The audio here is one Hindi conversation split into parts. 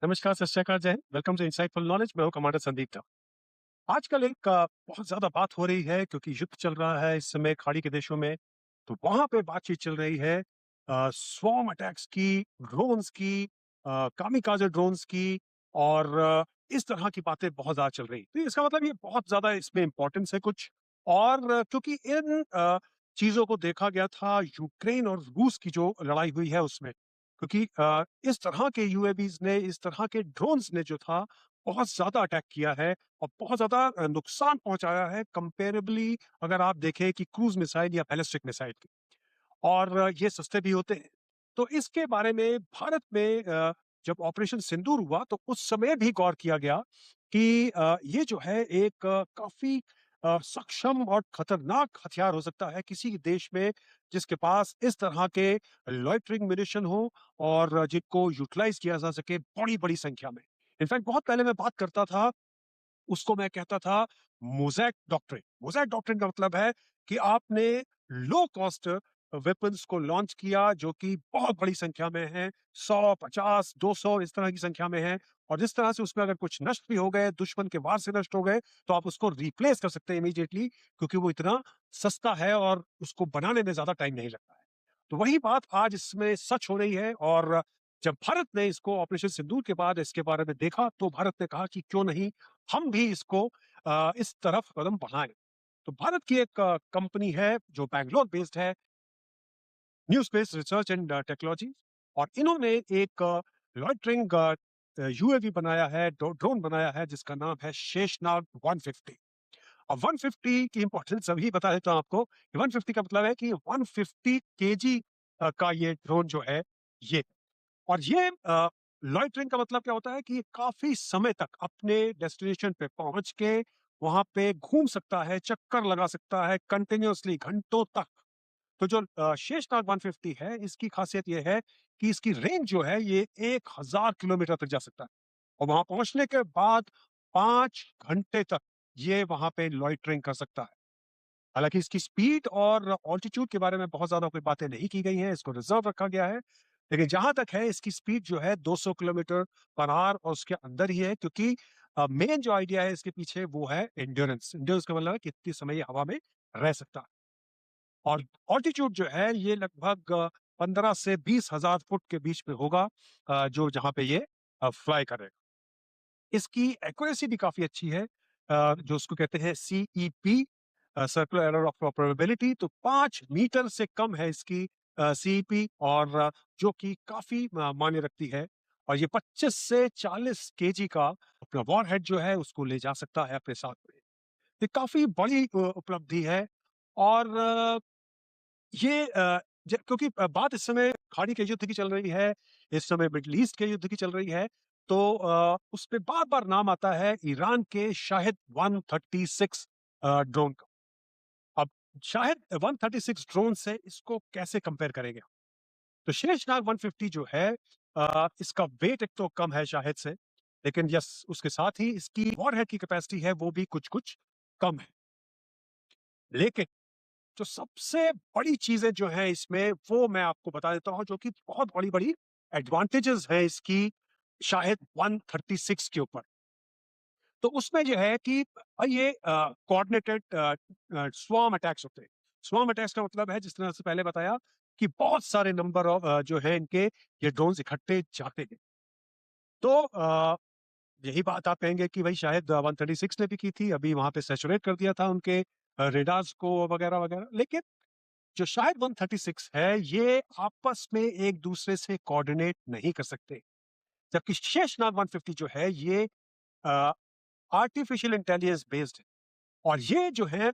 नमस्कार, सत श्री अकाल, जय Hind. Welcome to insightful knowledge. मैं हूं कमांडर संदीप दा। आजकल एक बहुत ज्यादा बात हो रही है क्योंकि युद्ध चल रहा है इस समय खाड़ी के देशों में। तो वहां पे बातचीत चल रही है स्वॉर्म अटैक्स की, ड्रोन्स की, कामिकाजे ड्रोन्स की। और इस तरह की बातें बहुत ज्यादा चल रही। तो इसका मतलब ये बहुत ज्यादा इसमें इंपॉर्टेंस है कुछ। और क्योंकि इन चीजों को देखा गया था यूक्रेन और रूस की जो लड़ाई हुई है उसमें। क्योंकि इस तरह के यूएवीज ने, इस तरह के ड्रोन्स ने जो था बहुत ज्यादा अटैक किया है और बहुत ज्यादा नुकसान पहुंचाया है कंपेरेबली, अगर आप देखें कि क्रूज मिसाइल या बैलिस्टिक मिसाइल की। और ये सस्ते भी होते हैं। तो इसके बारे में भारत में जब ऑपरेशन सिंदूर हुआ तो उस समय भी गौर किया गया कि ये जो है एक काफी सक्षम और खतरनाक हथियार हो सकता है किसी देश में जिसके पास इस तरह के लॉइटरिंग म्यूनिशन हो और जिनको यूटिलाइज किया जा सके बड़ी बड़ी संख्या में। इनफैक्ट बहुत पहले मैं बात करता था, उसको मैं कहता था मोज़ैक डॉक्ट्रिन। मोज़ैक डॉक्ट्रिन का मतलब है कि आपने लो कॉस्ट वेपन्स को लॉन्च किया जो कि बहुत बड़ी संख्या में है, 100, 50, 200 इस तरह की संख्या में है। और जिस तरह से उसमें अगर कुछ नष्ट भी हो गए, दुश्मन के वार से नष्ट हो गए, तो आप उसको रिप्लेस कर सकते हैं इमीडिएटली, क्योंकि वो इतना सस्ता है और उसको बनाने में ज्यादा टाइम नहीं लगता है। तो वही बात आज इसमें सच हो रही है। और जब भारत ने इसको ऑपरेशन सिंदूर के बाद इसके बारे में देखा तो भारत ने कहा कि क्यों नहीं हम भी इसको इस तरफ कदम बढ़ाएं। तो भारत की एक कंपनी है जो बैंगलोर बेस्ड है, new space research and technology. और इन्होंने एक लॉइटरिंग यूएवी बनाया है, ड्रोन बनाया है जिसका नाम है शेषनाग 150। अब 150 की इंपॉर्टेंस अभी बता देता हूं आपको। 150 का मतलब है कि 150 केजी का ये ड्रोन जो है ये। और ये लॉइटरिंग का मतलब क्या होता है कि ये काफी समय तक अपने डेस्टिनेशन पे पहुंच के वहां पे घूम सकता है, चक्कर लगा सकता है कंटिन्यूअसली घंटों तक। तो जो शेषनाग 150 है, इसकी खासियत ये है कि इसकी रेंज जो है ये 1000 किलोमीटर तक जा सकता है। और वहां पहुंचने के बाद 5 घंटे तक ये वहां पे लॉइटरिंग कर सकता है। हालांकि इसकी स्पीड और ऑल्टीट्यूड के बारे में बहुत ज्यादा कोई बातें नहीं की गई हैं, इसको रिजर्व रखा गया है। लेकिन जहां तक है इसकी स्पीड जो है 200 किलोमीटर पर आवर और उसके अंदर ही है, क्योंकि मेन जो आइडिया है इसके पीछे वो है एंड्योरेंस। एंड्योरेंस का मतलब है कितनी समय ये हवा में रह सकता है। और ऑल्टीट्यूड जो है ये लगभग 15 से 20 हजार फुट के बीच में होगा, जो जहां पे ये फ्लाई करेगा। इसकी एक्यूरेसी भी काफी अच्छी है, जो उसको कहते हैं CEP, circular error of probability. तो 5 मीटर से कम है इसकी सीईपी, और जो कि काफी मायने रखती है। और ये 25 से 40 केजी का अपना वॉरहेड जो है उसको ले जा सकता है अपने साथ में। ये काफी बड़ी उपलब्धि है। और ये क्योंकि बात इस समय खाड़ी के युद्ध की चल रही है, इस समय मिडल ईस्ट के युद्ध की चल रही है। तो उस पे बार-बार नाम आता है ईरान के शाहिद 136 ड्रोन का। अब शाहिद 136 ड्रोन से इसको कैसे कंपेयर करेंगे? तो शेषनाग 150 जो है इसका वेट एक तो कम है शाहिद से, लेकिन यस उसके साथ ही इसकी वॉरहेड की कैपेसिटी है वो भी कुछ-कुछ कम है। लेकिन जो सबसे बड़ी चीजें जो है इसमें वो मैं आपको बता देता हूं, जो कि बहुत बड़ी बड़ी एडवांटेजेस है इसकी शायद 136 के ऊपर। तो उसमें जो है कि ये कोऑर्डिनेटेड स्वार्म अटैक्स होते हैं। स्वार्म अटैक्स का मतलब है, जिस तरह से पहले बताया, कि बहुत सारे नंबर ऑफ जो है इनके ये ड्रोन्स इकट्ठे जाते हैं। तो यही बात आप कहेंगे कि भाई शायद 136 ने भी की थी, अभी वहां पे सैचुरेट कर दिया था उनके रेडार्स को वगैरह वगैरह। लेकिन जो शायद 136 है ये आपस में एक दूसरे से कोऑर्डिनेट नहीं कर सकते। जबकि शेषनाग 150 जो है ये आर्टिफिशियल इंटेलिजेंस बेस्ड है। और ये जो है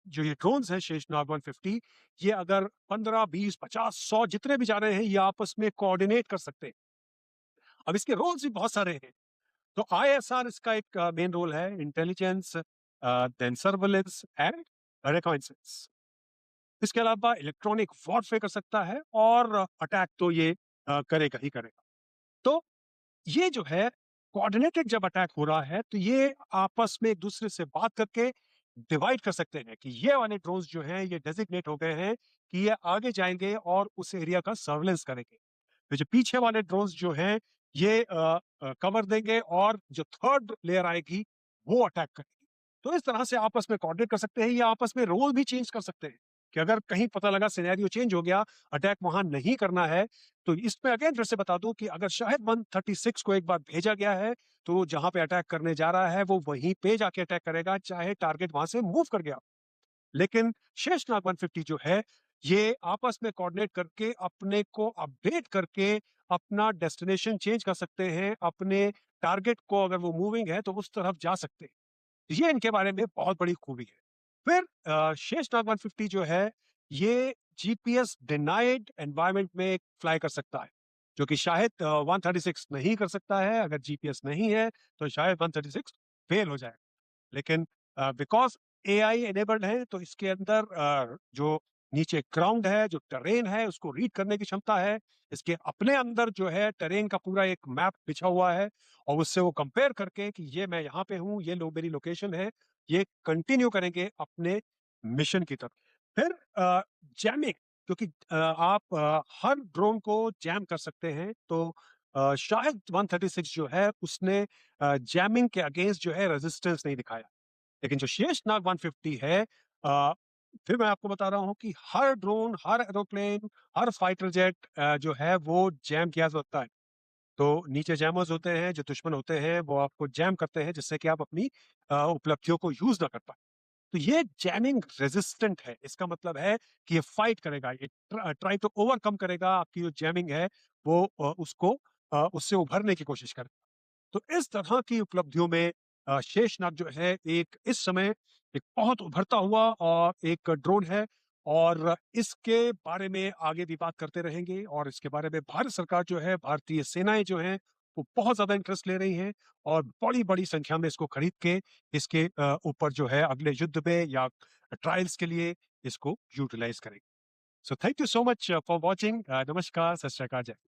जो ये ड्रोन्स हैं शेषनाग 150, ये अगर 15, 20, 50, 100 जितने भी जा रहे हैं ये आपस में कोऑर्डिनेट कर सकते हैं। अब इसके रोल्स भी बहुत सारे हैं। तो आईएसआर इसका एक मेन रोल है, इंटेलिजेंस, देन सर्वेलेंस एंड रिकॉन्नाइसेंस। इसके अलावा इलेक्ट्रॉनिक वॉरफेयर कर सकता है, और अटैक तो ये करेगा ही करेगा। तो ये जो है कोऑर्डिनेटेड जब अटैक हो रहा है तो ये आपस में एक दूसरे से बात करके डिवाइड कर सकते हैं कि ये वाले ड्रोन्स जो हैं ये डेजिग्नेट हो गए हैं कि ये आगे जाएंगे और उस एरिया का सर्वेलेंस करेंगे। तो जो पीछे वाले ड्रोन्स जो हैं ये कवर देंगे और जो थर्ड लेयर आएगी, वो अटैक करेगी। तो इस तरह से आपस में कोऑर्डिनेट कर सकते हैं या आपस में रोल भी चेंज कर सकते हैं, कि अगर कहीं पता लगा सिनेरियो चेंज हो गया, अटैक वहाँ नहीं करना है, तो इसमें अगेन फिर से बता दूँ कि अगर शायद 136 को एक बार भेजा गया है, तो जहाँ पे अटैक करने जा रहा है, वो वहीं पे जाके अटैक करेगा, चाहे टारगेट वहाँ से मूव कर गया। लेकिन शेषनाग 150 जो है, ये आपस में कोऑर्डिनेट करके अपने को अपडेट करके अपना डेस्टिनेशन चेंज कर सकते हैं, अपने टारगेट को अगर वो मूविंग है तो उस तरफ जा सकते हैं। ये इनके बारे में बहुत बड़ी खूबी है। फिर शेषनाग 150 जो है, ये जीपीएस डिनाइड एनवायरनमेंट में फ्लाई कर सकता है, जो कि शायद 136 नहीं कर सकता है। अगर जीपीएस नहीं है, तो शायद 136 फेल हो जाएगा। लेकिन बिकॉज़ एआई इनेबल्ड है, तो इसके अंदर जो नीचे ग्राउंड है, जो टरेन है, उसको रीड करने की क्षमता है। इसके अपने अंदर जो है टरेन का पूरा एक मैप बिछा हुआ है और उससे वो कंपेयर करके कि ये मैं यहाँ पे हूँ, ये लो मेरी लोकेशन है, ये कंटिन्यू करेंगे अपने मिशन की तरफ। फिर जैमिंग, क्योंकि आप हर ड्रोन को जैम कर सकते हैं, तो शायद 136 जो है उसने जैमिंग के अगेंस्ट जो है रेजिस्टेंस नहीं दिखाया। लेकिन जो शेषनाग 150 है, फिर मैं आपको बता रहा हूँ कि हर ड्रोन, हर एरोप्लेन, हर फाइटर जेट जो है वो जैम किया जाता है। तो नीचे जैमर्स होते हैं, जो दुश्मन होते हैं, वो आपको जैम करते हैं जिससे कि आप अपनी उपलब्धियों को यूज़ ना कर पाएँ। तो ये जैमिंग रेजिस्टेंट है। इसका मतलब है कि ये फाइट करेगा, ये ट्राई टू ओवरकम करेगा आपकी जो जैमिंग है, वो उसको उससे उभरने की कोशिश करेगा। तो इस तरह की उपलब्धियों में शेषनाग जो है एक इस समय एक बहुत उभरता हुआ और एक ड्रोन है और इसके बारे में आगे भी बात करते रहेंगे और इसके बारे में भारत सरकार जो है, भारतीय सेनाएँ जो हैं, वो बहुत ज़्यादा इंटरेस्ट ले रही हैं और बड़ी-बड़ी संख्या में इसको खरीद के इसके ऊपर जो है अगले युद्ध में या ट्रायल्स के लिए इसको यूटिलाइज़ करेंगे। So thank you so much for watching. नमस्कार, सत श्री अकाल, जय